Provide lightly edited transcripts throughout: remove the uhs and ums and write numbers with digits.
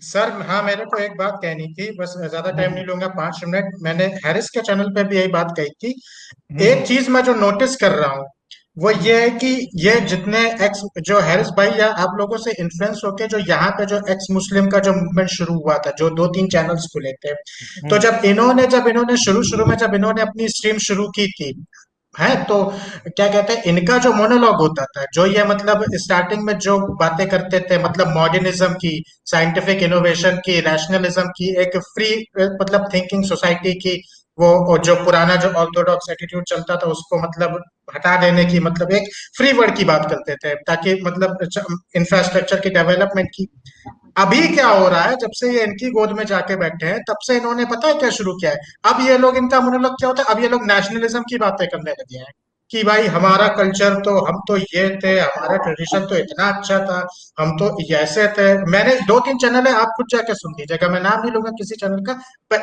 Sir हाँ, मेरे को एक बात कहनी थी, बस ज्यादा टाइम नहीं हम्म। लूंगा, 5 मिनट। मैंने हैरिस के चैनल पे भी यही बात कही थी। हम्म। एक चीज मैं जो नोटिस कर रहा हूँ वो ये है कि ये जितने एक्स जो हैरिस भाई या आप लोगों से इन्फ्लुएंस होके जो यहाँ पे जो एक्स मुस्लिम का जो मूवमेंट शुरू हुआ था, जो 2-3 चैनल्स खुले थे, तो हम्म। जब इन्होंने शुरू शुरू में जब इन्होंने अपनी स्ट्रीम शुरू की थी, है तो क्या कहते हैं, इनका जो मोनोलॉग होता था, जो ये मतलब स्टार्टिंग में जो बातें करते थे, मतलब मॉडर्निज्म की, साइंटिफिक इनोवेशन की, रैशनलिज्म की, एक फ्री मतलब थिंकिंग सोसाइटी की, वो जो पुराना जो ऑर्थोडॉक्स एटीट्यूड चलता था उसको मतलब हटा देने की, मतलब एक फ्री वर्ड की बात करते थे, ताकि मतलब इंफ्रास्ट्रक्चर की डेवलपमेंट की। अभी क्या हो रहा है, जब से ये इनकी गोद में जाके बैठे हैं तब से इन्होंने पता है क्या शुरू किया है, अब ये लोग, इनका मोनोलॉग क्या होता है, अब ये लोग नेशनलिज्म की बातें करने लगे हैं कि भाई हमारा कल्चर तो, हम तो ये थे, हमारा ट्रेडिशन तो इतना अच्छा था, हम तो ऐसे थे। मैंने 2-3 चैनल है, आप खुद जाके सुन लीजिएगा, मैं नाम नहीं लूंगा किसी चैनल का,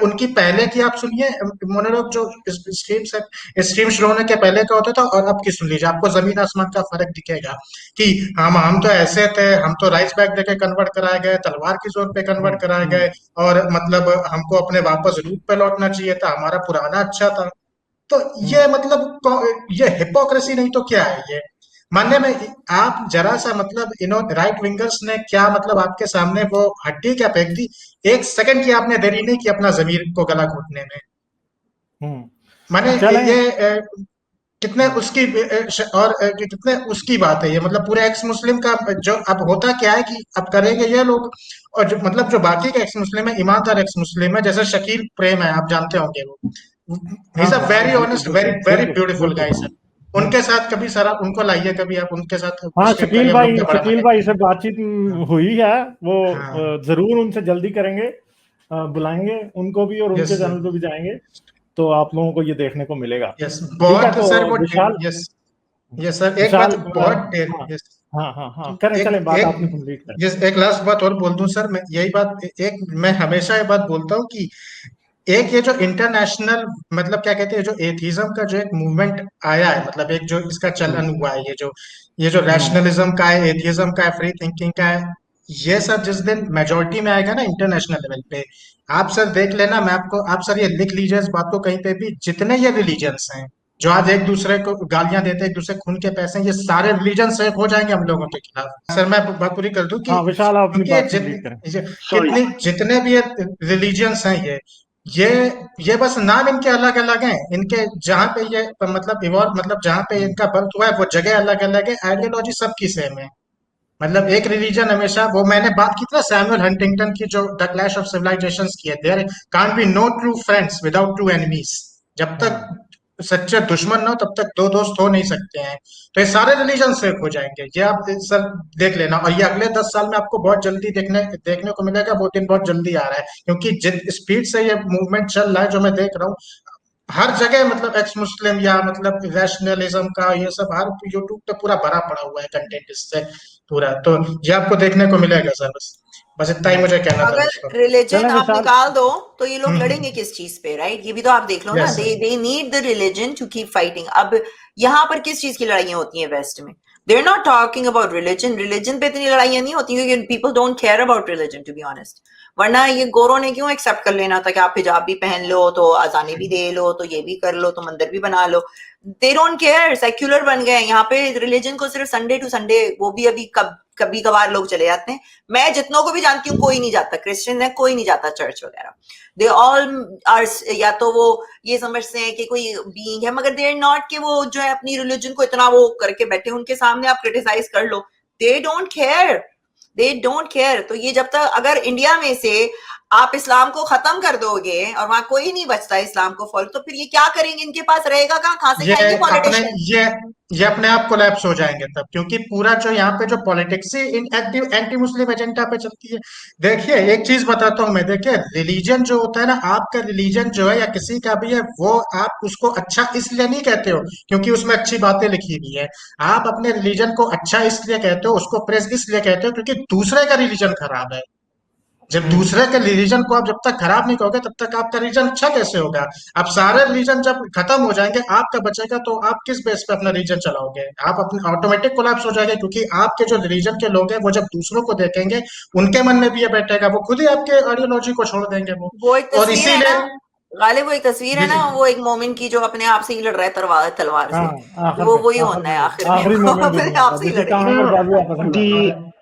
उनकी पहले की आप सुनिए मोनोलॉग, जो स्ट्रीम से स्ट्रीम शुरू होने के पहले का होता था और अब की सुन लीजिए, आपको जमीन आसमान का फर्क दिखेगा कि हम तो ऐसे थे, हम तो राइस बैग देके कन्वर्ट कराए गए, तलवार की जोर पे कन्वर्ट हम्म। कराए गए, और मतलब हमको अपने वापस रूट पे लौटना चाहिए था, हमारा पुराना अच्छा था। तो ये हम्म। मतलब ये हिपोक्रेसी नहीं तो क्या है ये मानने में? आप जरा सा मतलब इन्हों राइट विंगर्स ने क्या मतलब आपके सामने वो हड्डी क्या फेंक दी, 1 सेकंड की आपने देरी नहीं की अपना जमीर को गला घोटने में। माने चलें। ये कितने उसकी और कि कितने उसकी बात है ये, मतलब पूरे एक्स मुस्लिम का जो अब होता क्या है कि अब करेंगे ये लोग, और जो मतलब जो बाकी के एक्स मुस्लिम है, ईमानदार एक्स मुस्लिम है, जैसे शकील प्रेम है, आप जानते होंगे वो, ही हाँ इज अ हाँ, वेरी बिल्कुल ऑनेस्ट, वेरी बिल्कुल वेरी बिल्कुल ब्यूटीफुल बिल्कुल। गाय सर। उनके साथ कभी सर उनको लाइए, कभी आप उनके साथ हाँ, स्ट्रीम करिए, हम लोग का बड़ा मन शकील है। भाई से बातचीत हाँ हुई है। वो हाँ। जरूर उनसे जल्दी करेंगे। बुलाएंगे उनको भी और यस उनके चैनल पे भी जाएंगे। तो आप लोगों को ये देखने को मिलेगा। यस, ठीक है, बहुत तो सर वो, विशाल। यस यस सर, एक विशाल बात बहुत, हाँ यस, हाँ हाँ हाँ, करें, एक चलें, बात आपने एक कंप्लीट करें। जिस एक लास्ट बात और बोल दूं सर, मैं यही बात, एक मैं हमेशा ये बात बोलता हूँ कि एक ये जो इंटरनेशनल मतलब क्या कहते हैं, जो एथिज्म का जो एक मूवमेंट आया है, मतलब एक जो इसका हम्म। चलन हुआ है, ये जो हम्म। रैशनलिज्म का है, एथिज्म का है, फ्री थिंकिंग का है, ये सब जिस दिन मेजोरिटी में आएगा ना इंटरनेशनल लेवल पे, आप सर देख लेना, मैं आपको, आप सर ये लिख लीजिए इस बात को कहीं पे भी, जितने ये रिलीजन्स हैं जो आज एक दूसरे को गालियां देते हैं, एक दूसरे को खून के पैसे हैं, ये सारे रिलीजन एक हो जाएंगे हम लोगों के खिलाफ। सर मैं बात पूरी कर दूं कि हाँ विशाल, आप अपनी क्योंकि बात कंप्लीट करें। कितनी जितने भी रिलीजियंस हैं, ये ये बस नाम इनके अलग अलग हैं, इनके जहाँ पे ये मतलब इवॉल्व, मतलब जहाँ पे हम्म। इनका बर्थ हुआ है वो जगह अलग अलग है, आइडियोलॉजी सबकी सेम है। मतलब एक रिलीजन हमेशा, वो मैंने बात की थी ना सैमुअल हंटिंगटन की, जो द क्लैश ऑफ सिविलाइजेशंस की है, there can't be no true friends without true enemies. जब तक हम्म। सच्चे दुश्मन ना हो तब तक दो दोस्त हो नहीं सकते हैं। तो ये सारे रिलीजन एक हो जाएंगे, ये आप सर देख लेना, और ये अगले 10 साल में आपको बहुत जल्दी देखने देखने को मिलेगा, वो दिन बहुत जल्दी आ रहा है, क्योंकि जिस स्पीड से ये मूवमेंट चल रहा है, जो मैं देख रहा हूँ हर जगह, मतलब एक्स मुस्लिम या मतलब रैशनलिज्म का ये सब हर यूट्यूब पे पूरा भरा पड़ा हुआ है कंटेंट इससे पूरा, तो ये आपको देखने को मिलेगा सर, बस बस इतना ही हम्म। मुझे कहना था अगर दोस्तों। रिलीजन चलें आप विशाल। निकाल दो तो ये लोग हम्म। लड़ेंगे किस चीज पे, राइट? ये भी तो आप देख लो ना, yes they need the religion to keep fighting. अब यहाँ पर किस चीज की लड़ाइयाँ होती हैं वेस्ट में? They are not talking about religion. Religion पे इतनी लड़ाइयाँ नहीं होती क्योंकि people don't care about religion, to be honest. वरना ये गोरों ने क्यों एक्सेप्ट कर लेना था कि आप हिजाब भी पहन लो तो अजाने भी दे लो तो ये भी कर लो तो मंदिर भी बना लो। दे डोंट केयर, सेक्युलर बन गए यहाँ पे। रिलीजन को सिर्फ संडे टू संडे, वो भी अभी कभी कभार लोग चले जाते हैं। मैं जितनों को भी जानती हूँ कोई नहीं जाता, क्रिश्चियन है कोई नहीं जाता चर्च वगैरह। दे ऑल आर, या तो वो ये समझते हैं कि कोई बीइंग है, मगर दे आर नॉट कि वो जो है अपनी रिलीजन को इतना वो करके बैठे उनके सामने आप क्रिटिसाइज कर लो। They don't care, they don't care. तो ये जब तक अगर इंडिया में से आप इस्लाम को खत्म कर दोगे और वहां कोई नहीं बचता इस्लाम को फॉलो, तो फिर ये क्या करेंगे? इनके पास रहेगा कहाँ से ये खाएंगे अपने पॉलिटिशियन? ये ये अपने आप कोलैप्स हो जाएंगे तब, क्योंकि पूरा जो यहाँ पे जो पॉलिटिक्स ही इन एंटी मुस्लिम एजेंडा पे चलती है। देखिए एक चीज बताता हूँ मैं, देखिए रिलीजन जो होता है ना, आपका रिलीजन जो है या किसी का भी है, वो आप उसको अच्छा इसलिए नहीं कहते हो क्योंकि उसमें अच्छी बातें लिखी हुई है, आप अपने रिलीजन को अच्छा इसलिए कहते हो, उसको प्रेस इसलिए कहते हो क्योंकि दूसरे का रिलीजन खराब है। जब दूसरे के रिलीजन को आप जब तक खराब नहीं करोगे तब तक आपका रिलीजन अच्छा कैसे होगा? आप सारे रिलीजन जब खत्म हो जाएंगे, आपका बचेगा, तो आप किस बेस पे अपना रिलीजन चलाओगे? आप अपने ऑटोमेटिक कोलैप्स हो जाएगा, क्योंकि आपके जो रिलीजन के लोग हैं वो जब दूसरों को देखेंगे, उनके मन में भी ये बैठेगा, वो खुद ही आपके आइडियोलॉजी को छोड़ देंगे वो एक और तस्वीर है ना, इसीलिए गालिब, वो एक तस्वीर है जी, ना, जी। वो एक मोमिन की जो अपने आप से ही लड़ रहा है तलवार से, हाँ, वो वही होना है आखिर में, आखिरी वो मोमेंट अपने यही आप होगा, से ही जैसे लड़ेगा। कहां में बाबू आपस में लड़ रहे the हैं।